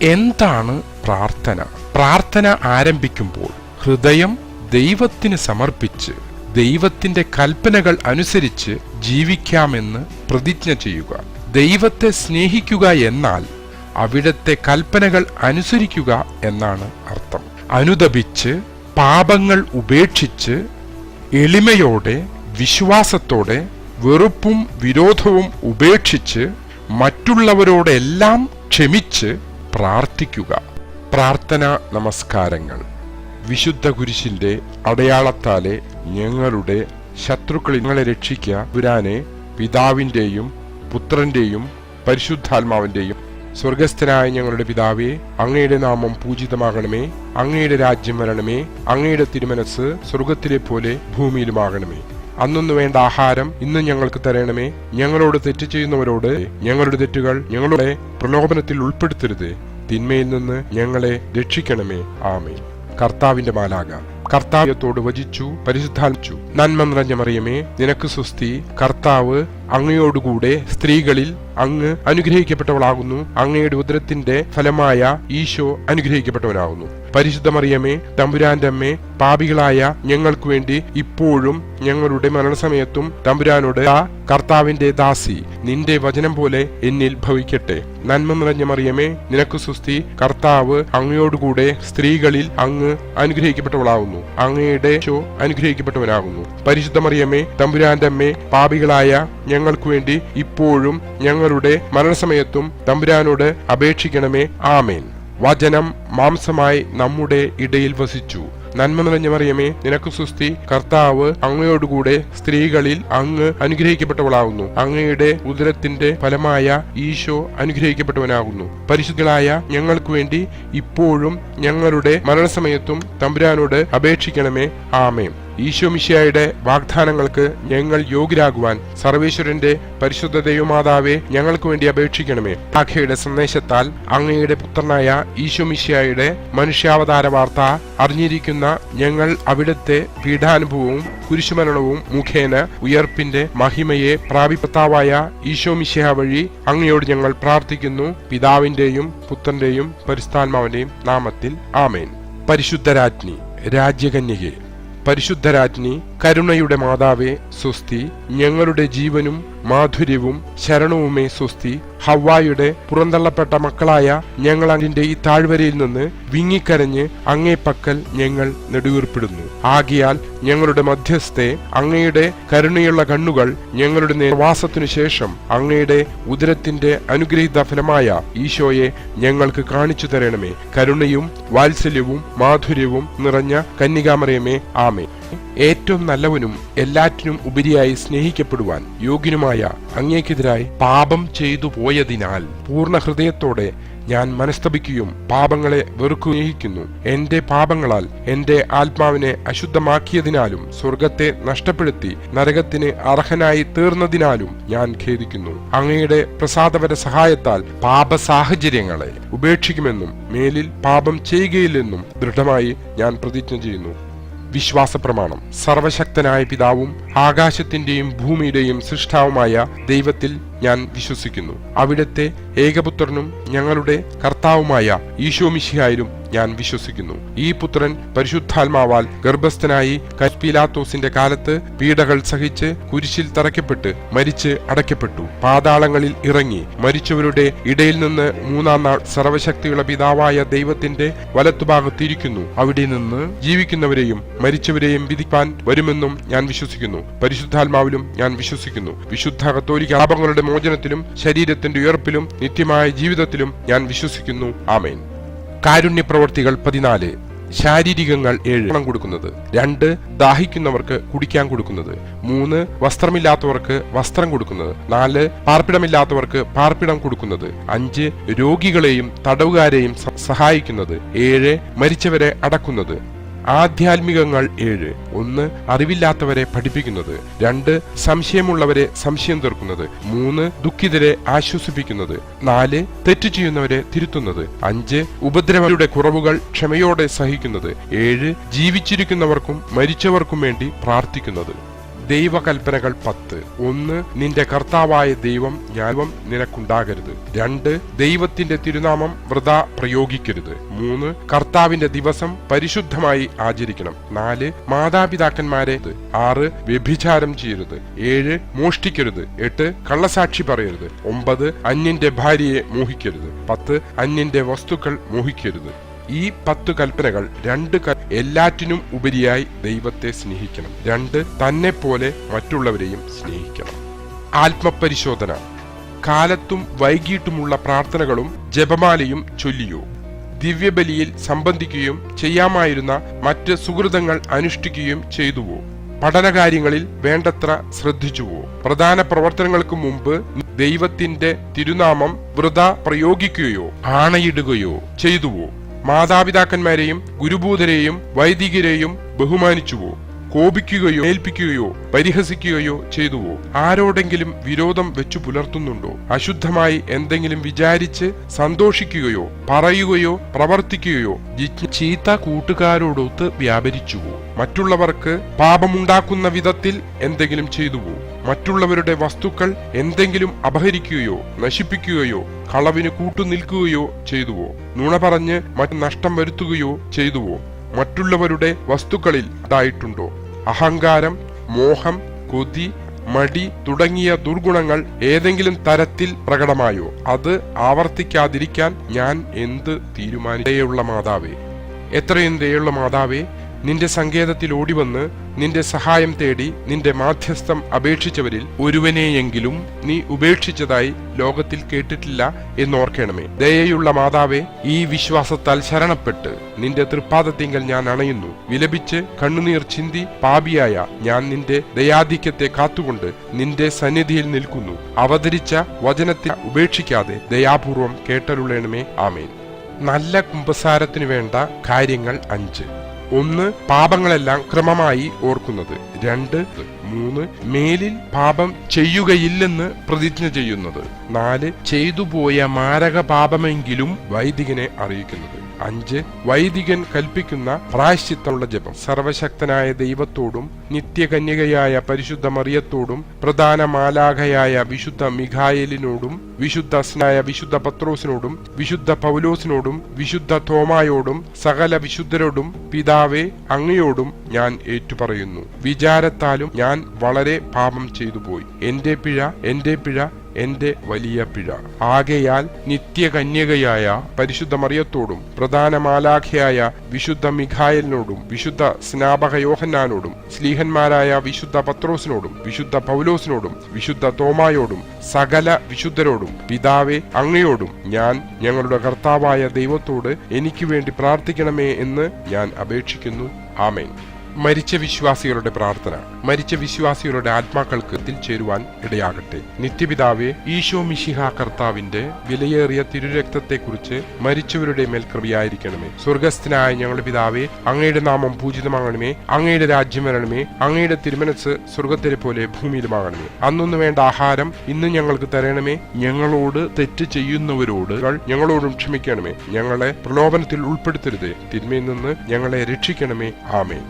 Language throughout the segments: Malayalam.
എന്താണ് പ്രാർത്ഥന? പ്രാർത്ഥന ആരംഭിക്കുമ്പോൾ ഹൃദയം ദൈവത്തിന് സമർപ്പിച്ച് ദൈവത്തിന്റെ കൽപ്പനകൾ അനുസരിച്ച് ജീവിക്കാമെന്ന് പ്രതിജ്ഞ ചെയ്യുക. ദൈവത്തെ സ്നേഹിക്കുക എന്നാൽ അവിടുത്തെ കൽപ്പനകൾ അനുസരിക്കുക എന്നാണ് അർത്ഥം. അനുതപിച്ച് പാപങ്ങൾ ഉപേക്ഷിച്ച് എളിമയോടെ വിശ്വാസത്തോടെ വെറുപ്പും വിരോധവും ഉപേക്ഷിച്ച് മറ്റുള്ളവരോടെല്ലാം ക്ഷമിച്ച് പ്രാർത്ഥിക്കുക. പ്രാർത്ഥനാ നമസ്കാരങ്ങൾ. വിശുദ്ധ കുരിശിന്റെ അടയാളത്താലെ ഞങ്ങളുടെ ശത്രുക്കളിൽ ഞങ്ങളെ രക്ഷിക്കുക. പുരാനെ പിതാവിന്റെയും പുത്രന്റെയും പരിശുദ്ധാത്മാവിന്റെയും സ്വർഗസ്ഥനായ ഞങ്ങളുടെ പിതാവേ, അങ്ങയുടെ നാമം പൂജിതമാകണമേ. അങ്ങയുടെ രാജ്യം വരണമേ. അങ്ങയുടെ തിരുമനസ് സ്വർഗത്തിലെ പോലെ ഭൂമിയിലുമാകണമേ. അന്നു വേണ്ട ആഹാരം ഇന്ന് ഞങ്ങൾക്ക് തരണമേ. ഞങ്ങളോട് തെറ്റ് ചെയ്യുന്നവരോട് ഞങ്ങളുടെ തെറ്റുകൾ ഞങ്ങളുടെ പ്രലോഭനത്തിൽ ഉൾപ്പെടുത്തരുത്. തിന്മയിൽ നിന്ന് ഞങ്ങളെ രക്ഷിക്കണമേ. ആമേൻ. കർത്താവിന്റെ മാലാഖ കർത്താവ്യത്തോട് വചിച്ചു പരിശുദ്ധാൽച്ചു. നന്മ നിറഞ്ഞ മറിയമേ, നിനക്ക് സ്വസ്തി. കർത്താവ് അങ്ങയോടുകൂടെ സ്ത്രീകളിൽ അങ്ങ് അനുഗ്രഹിക്കപ്പെട്ടവളാകുന്നു. അങ്ങയുടെ ഉദരത്തിന്റെ ഫലമായ ഈശോ അനുഗ്രഹിക്കപ്പെട്ടവനാകുന്നു. പരിശുദ്ധ മറിയമേ, തമ്പുരാന്റെ അമ്മേ, പാപികളായ ഞങ്ങൾക്ക് വേണ്ടി ഇപ്പോഴും ഞങ്ങളുടെ മരണസമയത്തും തമ്പുരാനോട് കർത്താവിന്റെ ദാസി, നിന്റെ വചനം പോലെ എന്നിൽ ഭവിക്കട്ടെ. നന്മ നിറഞ്ഞ മറിയമേ, നിനക്ക് സ്വസ്തി. കർത്താവ് അങ്ങയോടുകൂടെ സ്ത്രീകളിൽ അങ്ങ് അനുഗ്രഹിക്കപ്പെട്ടവളാകുന്നു. അങ്ങയുടെ ഈശോ അനുഗ്രഹിക്കപ്പെട്ടവനാകുന്നു. പരിശുദ്ധ മറിയമേ, തമ്പുരാന്റെ അമ്മേ, പാപികളായ ഞങ്ങൾക്ക് വേണ്ടി ഇപ്പോഴും ഞങ്ങളുടെ മരണസമയത്തും തമ്പുരാനോട് അപേക്ഷിക്കണമേ. ആമേൻ. വചനം മാംസമായി നമ്മുടെ ഇടയിൽ വസിച്ചു. നന്മ നിറഞ്ഞ മറിയമേ, നിനക്ക് സ്വസ്തി. കർത്താവ് അങ്ങയോടുകൂടെ സ്ത്രീകളിൽ അങ്ങ് അനുഗ്രഹിക്കപ്പെട്ടവളാകുന്നു. അങ്ങയുടെ ഉദരത്തിന്റെ ഫലമായ ഈശോ അനുഗ്രഹിക്കപ്പെട്ടവനാകുന്നു. പരിശുദ്ധളായ ഞങ്ങൾക്ക് വേണ്ടി ഇപ്പോഴും ഞങ്ങളുടെ മരണസമയത്തും തമ്പുരാനോട് അപേക്ഷിക്കണമേ. ആമേൻ. ഈശോ മിശിഹായുടെ വാഗ്ദാനങ്ങൾക്ക് ഞങ്ങൾ യോഗ്യരാകുവാൻ സർവേശ്വരന്റെ പരിശുദ്ധ ദൈവമാതാവേ, ഞങ്ങൾക്ക് വേണ്ടി അപേക്ഷിക്കണമേ. ആഖയുടെ സന്ദേശത്താൽ അങ്ങയുടെ പുത്രനായ ഈശോ മിശിഹായുടെ മനുഷ്യാവതാര വാർത്ത അറിഞ്ഞിരിക്കുന്ന ഞങ്ങൾ അവിടുത്തെ പീഡാനുഭവവും കുരിശുമരണവും മുഖേന ഉയർപ്പിന്റെ മഹിമയെ പ്രാപിപ്പത്താവായ ഈശോ മിശിഹ വഴി അങ്ങയോട് ഞങ്ങൾ പ്രാർത്ഥിക്കുന്നു. പിതാവിന്റെയും പുത്രന്റെയും പരിശുദ്ധാത്മാവിന്റെയും നാമത്തിൽ. ആമേൻ. പരിശുദ്ധരാജ്ഞി രാജ്യകന്യകേ, പരിശുദ്ധരാജ്ഞി, കരുണയുടെ മാതാവേ, സ്വസ്തി. ഞങ്ങളുടെ ജീവനും മാധുര്യവും ശരണവുമേ സ്വസ്തി. ഹവ്വായുടെ പുറന്തള്ളപ്പെട്ട മക്കളായ ഞങ്ങൾ അതിന്റെ ഈ താഴ്വരയിൽ നിന്ന് വിങ്ങിക്കരഞ്ഞ് അങ്ങേ പക്കൽ ഞങ്ങൾ നെടുവീർപ്പിടുന്നു. ആകയാൽ ഞങ്ങളുടെ മധ്യസ്ഥെ, അങ്ങയുടെ കരുണയുള്ള കണ്ണുകൾ ഞങ്ങളുടെ വാസത്തിനു ശേഷം അങ്ങയുടെ ഉദരത്തിന്റെ അനുഗ്രഹീത ഫലമായ ഈശോയെ ഞങ്ങൾക്ക് കാണിച്ചു തരണമേ. കരുണയും വാത്സല്യവും മാധുര്യവും നിറഞ്ഞ കന്യകാമറിയമേ, ആമേൻ. ഏറ്റവും നല്ലവനും എല്ലാറ്റിനും ഉപരിയായി സ്നേഹിക്കപ്പെടുവാൻ യോഗ്യനുമായ അങ്ങേക്കെതിരായി പാപം ചെയ്തു പോയതിനാൽ പൂർണ്ണ ഹൃദയത്തോടെ ഞാൻ മനസ്തപിക്കുകയും പാപങ്ങളെ വെറുക്കുകയും എന്റെ പാപങ്ങളാൽ എന്റെ ആത്മാവിനെ അശുദ്ധമാക്കിയതിനാലും സ്വർഗത്തെ നഷ്ടപ്പെടുത്തി നരകത്തിന് അർഹനായി തീർന്നതിനാലും ഞാൻ ഖേദിക്കുന്നു. അങ്ങയുടെ പ്രസാദപര സഹായത്താൽ പാപ സാഹചര്യങ്ങളെ ഉപേക്ഷിക്കുമെന്നും മേലിൽ പാപം ചെയ്യുകയില്ലെന്നും ദൃഢമായി ഞാൻ പ്രതിജ്ഞ ചെയ്യുന്നു. വിശ്വാസ പ്രമാണം. സർവശക്തനായ പിതാവും ആകാശത്തിന്റെയും ഭൂമിയുടെയും സൃഷ്ടാവുമായ ദൈവത്തിൽ ഞാൻ വിശ്വസിക്കുന്നു. അവിടുത്തെ ഏകപുത്രനും ഞങ്ങളുടെ കർത്താവുമായ ഈശോ മിശിഹായിലും ഞാൻ വിശ്വസിക്കുന്നു. ഈ പുത്രൻ പരിശുദ്ധാത്മാവാൽ ഗർഭസ്ഥനായി പീലാത്തോസിന്റെ കാലത്ത് പീഡകൾ സഹിച്ച് കുരിശിൽ തറയ്ക്കപ്പെട്ട് മരിച്ച് അടയ്ക്കപ്പെട്ടു. പാതാളങ്ങളിൽ ഇറങ്ങി മരിച്ചവരുടെ ഇടയിൽ നിന്ന് മൂന്നാം നാൾ സർവശക്തിയുള്ള പിതാവായ ദൈവത്തിന്റെ വലത്തുഭാഗത്തിരിക്കുന്നു. അവിടെ നിന്ന് ജീവിക്കുന്നവരെയും മരിച്ചവരെയും വിധിപ്പാൻ വരുമെന്നും ഞാൻ വിശ്വസിക്കുന്നു. പരിശുദ്ധാത്മാവിലും ഞാൻ വിശ്വസിക്കുന്നു. വിശുദ്ധ കത്തോലിക്ക പാപങ്ങളുടെ മോചനത്തിലും ശരീരത്തിന്റെ ഉയർപ്പിലും നിത്യമായ ജീവിതത്തിലും ഞാൻ വിശ്വസിക്കുന്നു. ആമേൻ. കാരുണ്യ പ്രവർത്തികൾ 14. ശാരീരികങ്ങൾ 7. കൊടുക്കുന്നത്. 2. ദാഹിക്കുന്നവർക്ക് കുടിക്കാൻ കൊടുക്കുന്നത്. 3. വസ്ത്രമില്ലാത്തവർക്ക് വസ്ത്രം കൊടുക്കുന്നത്. 4. പാർപ്പിടമില്ലാത്തവർക്ക് പാർപ്പിടം കൊടുക്കുന്നത്. 5. രോഗികളെയും തടവുകാരെയും സഹായിക്കുന്നത്. 7. മരിച്ചവരെ അടക്കുന്നത്. ആധ്യാത്മികങ്ങൾ 7. 1. അറിവില്ലാത്തവരെ പഠിപ്പിക്കുന്നത്. 2. സംശയമുള്ളവരെ സംശയം തീർക്കുന്നത്. 3. ദുഃഖിതരെ ആശ്വസിപ്പിക്കുന്നത്. 4. തെറ്റു ചെയ്യുന്നവരെ തിരുത്തുന്നത്. 5. ഉപദ്രവങ്ങളുടെ കുറവുകൾ ക്ഷമയോടെ സഹിക്കുന്നത്. 7. ജീവിച്ചിരിക്കുന്നവർക്കും മരിച്ചവർക്കും വേണ്ടി പ്രാർത്ഥിക്കുന്നത്. ദൈവകൽപ്പനകൾ 10. 1. നിന്റെ കർത്താവായ ദൈവം ജ്ഞാനം നിനക്കുണ്ടാകരുത്. 2. ദൈവത്തിന്റെ തിരുനാമം വൃഥാ പ്രയോഗിക്കരുത്. 3. കർത്താവിന്റെ ദിവസം പരിശുദ്ധമായി ആചരിക്കണം. 4. മാതാപിതാക്കന്മാരെ. 6. വ്യഭിചാരം ചെയ്യരുത്. 7. മോഷ്ടിക്കരുത്. 8. കള്ളസാക്ഷി പറയരുത്. 9. അന്യന്റെ ഭാര്യയെ മോഹിക്കരുത്. 10. അന്യന്റെ വസ്തുക്കൾ മോഹിക്കരുത്. ഈ 10 കൽപ്പനകൾ 2 എല്ലാറ്റിനും ഉപരിയായി ദൈവത്തെ സ്നേഹിക്കണം. 2. തന്നെ പോലെ മറ്റുള്ളവരെയും സ്നേഹിക്കണം. ആത്മപരിശോധന. കാലത്തും വൈകിട്ടുമുള്ള പ്രാർത്ഥനകളും ജപമാലയും ചൊല്ലിയോ? ദിവ്യബലിയിൽ സംബന്ധിക്കുകയും ചെയ്യാമായിരുന്ന മറ്റ് സുഹൃതങ്ങൾ അനുഷ്ഠിക്കുകയും ചെയ്തുവോ? പഠനകാര്യങ്ങളിൽ വേണ്ടത്ര ശ്രദ്ധിച്ചുവോ? പ്രധാന പ്രവർത്തനങ്ങൾക്ക് മുമ്പ് ദൈവത്തിന്റെ തിരുനാമം വൃഥാ പ്രയോഗിക്കുകയോ ആണയിടുകയോ ചെയ്തുവോ? മാതാപിതാക്കന്മാരെയും ഗുരുഭൂതരെയും വൈദികരെയും ബഹുമാനിച്ചുവോ? കോപിക്കുകയോ ഏൽപ്പിക്കുകയോ പരിഹസിക്കുകയോ ചെയ്തുവോ? ആരോടെങ്കിലും വിരോധം വെച്ചു പുലർത്തുന്നുണ്ടോ? അശുദ്ധമായി എന്തെങ്കിലും വിചാരിച്ച് സന്തോഷിക്കുകയോ പറയുകയോ പ്രവർത്തിക്കുകയോ ചീത്ത കൂട്ടുകാരോടൊത്ത് വ്യാപരിച്ചുവോ? മറ്റുള്ളവർക്ക് പാപമുണ്ടാക്കുന്ന വിധത്തിൽ എന്തെങ്കിലും ചെയ്തുവോ? മറ്റുള്ളവരുടെ വസ്തുക്കൾ എന്തെങ്കിലും അപഹരിക്കുകയോ നശിപ്പിക്കുകയോ കളവിന് കൂട്ടുനിൽക്കുകയോ ചെയ്തുവോ? നുണ പറഞ്ഞ് മറ്റ് നഷ്ടം വരുത്തുകയോ ചെയ്തുവോ? മറ്റുള്ളവരുടെ വസ്തുക്കളിൽ ഉണ്ടായിട്ടുണ്ടോ? അഹങ്കാരം, മോഹം, കൊതി, മടി തുടങ്ങിയ ദുർഗുണങ്ങൾ ഏതെങ്കിലും തരത്തിൽ പ്രകടമായോ? അത് ആവർത്തിക്കാതിരിക്കാൻ ഞാൻ എന്ത് തീരുമാനിച്ചുള്ള മാതാവേ, എത്രയും ദയുള്ള മാതാവേ, നിന്റെ സങ്കേതത്തിൽ ഓടിവന്ന് നിന്റെ സഹായം തേടി നിന്റെ മാധ്യസ്ഥം അപേക്ഷിച്ചവരിൽ ഒരുവനെയെങ്കിലും നീ ഉപേക്ഷിച്ചതായി ലോകത്തിൽ കേട്ടിട്ടില്ല എന്നോർക്കണമേ. ദയയുള്ള മാതാവേ, ഈ വിശ്വാസത്താൽ ശരണപ്പെട്ട് നിന്റെ തൃപ്പാദത്തിങ്കൽ ഞാൻ അണയുന്നു. വിലപിച്ച് കണ്ണുനീർ ചിന്തി പാപിയായ ഞാൻ നിന്റെ ദയാധിക്യത്തെ കാത്തുകൊണ്ട് നിന്റെ സന്നിധിയിൽ നിൽക്കുന്നു. അവതരിച്ച വചനത്തെ ഉപേക്ഷിക്കാതെ ദയാപൂർവം കേട്ടരുളണമേ. ആമേൻ. നല്ല കുമ്പസാരത്തിനു വേണ്ട കാര്യങ്ങൾ 5. 1. പാപങ്ങളെല്ലാം ക്രമമായി ഓർക്കുന്നത്. 2. 3. മേലിൽ പാപം ചെയ്യുകയില്ലെന്ന് പ്രതിജ്ഞ ചെയ്യുന്നത്. 4. ചെയ്തുപോയ മാരക പാപമെങ്കിലും വൈദികനെ അറിയിക്കുന്നത്. 5. വൈദികൻ കൽപ്പിക്കുന്ന പ്രായശ്ചിത്തമുള്ള ജപം. സർവശക്തനായ ദൈവത്തോടും നിത്യകന്യകയായ പരിശുദ്ധ മറിയത്തോടും പ്രധാന മാലാഖയായ വിശുദ്ധ മിഖായേലിനോടും വിശുദ്ധനായ വിശുദ്ധ പത്രോസിനോടും വിശുദ്ധ പൗലോസിനോടും വിശുദ്ധ തോമായോടും സകല വിശുദ്ധരോടും പിതാവേ അങ്ങയോടും ഞാൻ ഏറ്റുപറയുന്നു. വിചാരത്താലും ഞാൻ വളരെ പാപം ചെയ്തുപോയി. എന്റെ പിഴ എന്റെ വലിയ പിഴ. ആകയാൽ നിത്യകന്യകയായ പരിശുദ്ധ മറിയത്തോടും പ്രധാന മാലാഖയായ വിശുദ്ധ മിഖായേലിനോടും വിശുദ്ധ സ്നാപക യോഹന്നാനോടും സ്ലീഹന്മാരായ വിശുദ്ധ പത്രോസിനോടും വിശുദ്ധ പൗലോസിനോടും വിശുദ്ധ തോമായോടും സകല വിശുദ്ധരോടും പിതാവേ അങ്ങയോടും ഞാൻ ഞങ്ങളുടെ കർത്താവായ ദൈവത്തോട് എനിക്ക് വേണ്ടി പ്രാർത്ഥിക്കണമേ എന്ന് ഞാൻ അപേക്ഷിക്കുന്നു. ആമേൻ. മരിച്ച വിശ്വാസികളുടെ പ്രാർത്ഥന. മരിച്ച വിശ്വാസികളുടെ ആത്മാക്കൾക്ക് ചേരുവാൻ ഇടയാകട്ടെ. നിത്യപിതാവേ, ഈശോ മിശിഹ കർത്താവിന്റെ വിലയേറിയ തിരുരക്തത്തെക്കുറിച്ച് മരിച്ചവരുടെ മേൽ കൃപയായിരിക്കണമേ. സ്വർഗസ്ഥനായ ഞങ്ങളുടെ പിതാവേ, അങ്ങയുടെ നാമം പൂജിതമാകണമേ. അങ്ങയുടെ രാജ്യം വരണമേ. അങ്ങയുടെ തിരുമനസ് സ്വർഗത്തിലെ പോലെ ഭൂമിയിലുമാകണമേ. അന്നൊന്നു വേണ്ട ആഹാരം ഇന്ന് ഞങ്ങൾക്ക് തരണമേ. ഞങ്ങളോട് തെറ്റ് ചെയ്യുന്നവരോട് ഞങ്ങളോടും ക്ഷമിക്കണമേ. ഞങ്ങളെ പ്രലോഭനത്തിൽ ഉൾപ്പെടുത്തരുതേ. തിന്മയിൽ നിന്ന് ഞങ്ങളെ രക്ഷിക്കണമേ. ആമേൻ.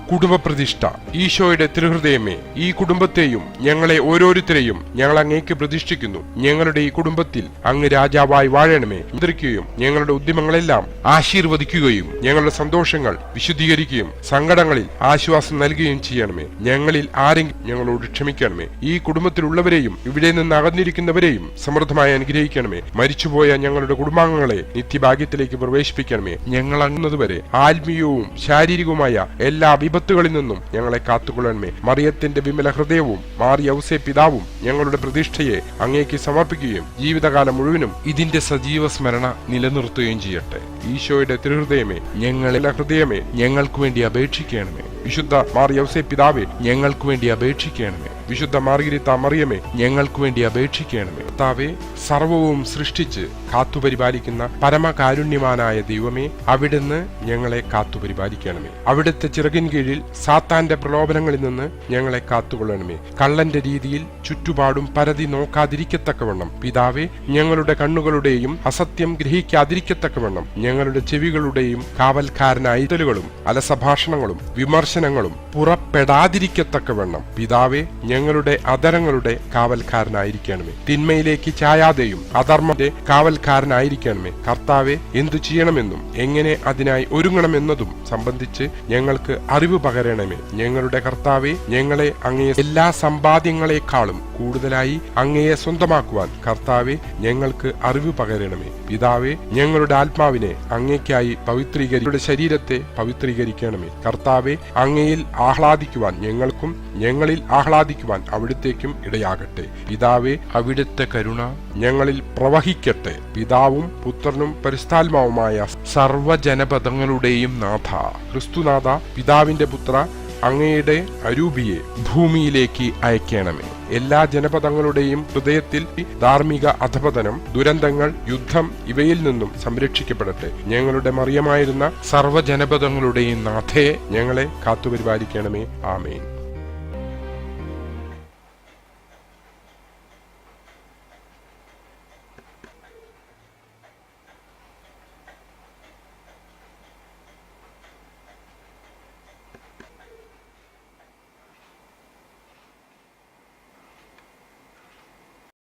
കുടുംബപ്രതിഷ്ഠ. ഈശോയുടെ തിരുഹൃദയമേ, ഈ കുടുംബത്തെയും ഞങ്ങളെ ഓരോരുത്തരെയും ഞങ്ങൾ അങ്ങേക്ക് പ്രതിഷ്ഠിക്കുന്നു. ഞങ്ങളുടെ ഈ കുടുംബത്തിൽ അങ്ങ് രാജാവായി വാഴണമേ. നിയന്ത്രിക്കുകയും ഞങ്ങളുടെ ഉദ്യമങ്ങളെല്ലാം ആശീർവദിക്കുകയും ഞങ്ങളുടെ സന്തോഷങ്ങൾ വിശുദ്ധീകരിക്കുകയും സങ്കടങ്ങളിൽ ആശ്വാസം നൽകുകയും ചെയ്യണമേ. ഞങ്ങളിൽ ആരെങ്കിലും ഞങ്ങളോട് ക്ഷമിക്കണമേ. ഈ കുടുംബത്തിലുള്ളവരെയും ഇവിടെ നിന്ന് അകന്നിരിക്കുന്നവരെയും സമൃദ്ധമായി അനുഗ്രഹിക്കണമേ. മരിച്ചുപോയ ഞങ്ങളുടെ കുടുംബാംഗങ്ങളെ നിത്യഭാഗ്യത്തിലേക്ക് പ്രവേശിപ്പിക്കണമേ. ഞങ്ങൾ അങ്ങുന്നതുവരെ ആത്മീയവും ശാരീരികവുമായ എല്ലാ വിപത്തുകളിൽ നിന്നും ഞങ്ങളെ കാത്തുകൊള്ളണമേ. മറിയത്തിന്റെ വിമല ഹൃദയവും മാറിയ ഔസേ പിതാവും ഞങ്ങളുടെ പ്രതിഷ്ഠയെ അങ്ങേക്ക് സമർപ്പിക്കുകയും ജീവിതകാലം മുഴുവനും ഇതിന്റെ സജീവ സ്മരണ നിലനിർത്തുകയും ചെയ്യട്ടെ. ഈശോയുടെ തിരുഹൃദയമേ, ഞങ്ങളുടെ ഹൃദയമേ, ഞങ്ങൾക്ക് വേണ്ടി അപേക്ഷിക്കണമേ. വിശുദ്ധ മാറിയ ഔസേ പിതാവേ, ഞങ്ങൾക്ക് വേണ്ടി അപേക്ഷിക്കണമേ. വിശുദ്ധ മാർഗരിത്ത മറിയമേ, ഞങ്ങൾക്ക് വേണ്ടി അപേക്ഷിക്കണമേ. കർത്താവെ, സർവവും സൃഷ്ടിച്ച് കാത്തുപരിപാലിക്കുന്ന പരമകാരുണ്യവാനായ ദൈവമേ, അവിടുന്ന് ഞങ്ങളെ കാത്തുപരിപാലിക്കണമേ. അവിടുത്തെ ചിറകിൻ കീഴിൽ സാത്താന്റെ പ്രലോഭനങ്ങളിൽ നിന്ന് ഞങ്ങളെ കാത്തുകൊള്ളണമേ. കള്ളന്റെ രീതിയിൽ ചുറ്റുപാടും പരതി നോക്കാതിരിക്കത്തക്കവണ്ണം പിതാവേ, ഞങ്ങളുടെ കണ്ണുകളുടെയും അസത്യം ഗ്രഹിക്കാതിരിക്കത്തക്കവണ്ണം ഞങ്ങളുടെ ചെവികളുടെയും കാവൽക്കാരനായിത്തലുകളും അലസഭാഷണങ്ങളും വിമർശനങ്ങളും പുറപ്പെടാതിരിക്കത്തക്കവണ്ണം പിതാവേ, ഞങ്ങളുടെ അധരങ്ങളുടെ കാവൽക്കാരനായിരിക്കണമേ. തിന്മയിലേക്ക് ചായാതെയും അധർമ്മന്റെ കാവൽക്കാരനായിരിക്കണമേ. കർത്താവെ, എന്തു ചെയ്യണമെന്നും എങ്ങനെ അതിനായി ഒരുങ്ങണമെന്നതും സംബന്ധിച്ച് ഞങ്ങൾക്ക് അറിവ് പകരണമേ. ഞങ്ങളുടെ കർത്താവെ, ഞങ്ങളെ അങ്ങയെ എല്ലാ സമ്പാദ്യങ്ങളെക്കാളും കൂടുതലായി അങ്ങയെ സ്വന്തമാക്കുവാൻ കർത്താവെ ഞങ്ങൾക്ക് അറിവ് പകരണമേ. പിതാവെ, ഞങ്ങളുടെ ആത്മാവിനെ അങ്ങേക്കായി പവിത്രീകരിയുടെ ശരീരത്തെ പവിത്രീകരിക്കണമേ. കർത്താവെ, അങ്ങയിൽ ആഹ്ലാദിക്കുവാൻ ഞങ്ങൾക്കും ഞങ്ങളിൽ ആഹ്ലാദിക്കുവാൻ അവിടുത്തേക്കും ഇടയാകട്ടെ. പിതാവെ, അവിടുത്തെ കരുണ ഞങ്ങളിൽ പ്രവഹിക്കട്ടെ. പിതാവും പുത്രനും പരിശുദ്ധാത്മാവുമായ സർവ്വജനപദങ്ങളുടെയും നാഥ, ക്രിസ്തുനാഥ, പിതാവിന്റെ പുത്ര, അങ്ങയുടെ അരൂപിയെ ഭൂമിയിലേക്ക് അയക്കണമേ. എല്ലാ ജനപദങ്ങളുടെയും ഹൃദയത്തിൽ ധാർമ്മിക അധപതനം, ദുരന്തങ്ങൾ, യുദ്ധം ഇവയിൽ നിന്നും സംരക്ഷിക്കപ്പെടട്ടെ. ഞങ്ങളുടെ മറിയമായിരുന്ന സർവ്വജനപദങ്ങളുടെയും നാഥയെ ഞങ്ങളെ കാത്തുപരിപാലിക്കണമേ. ആമേൻ.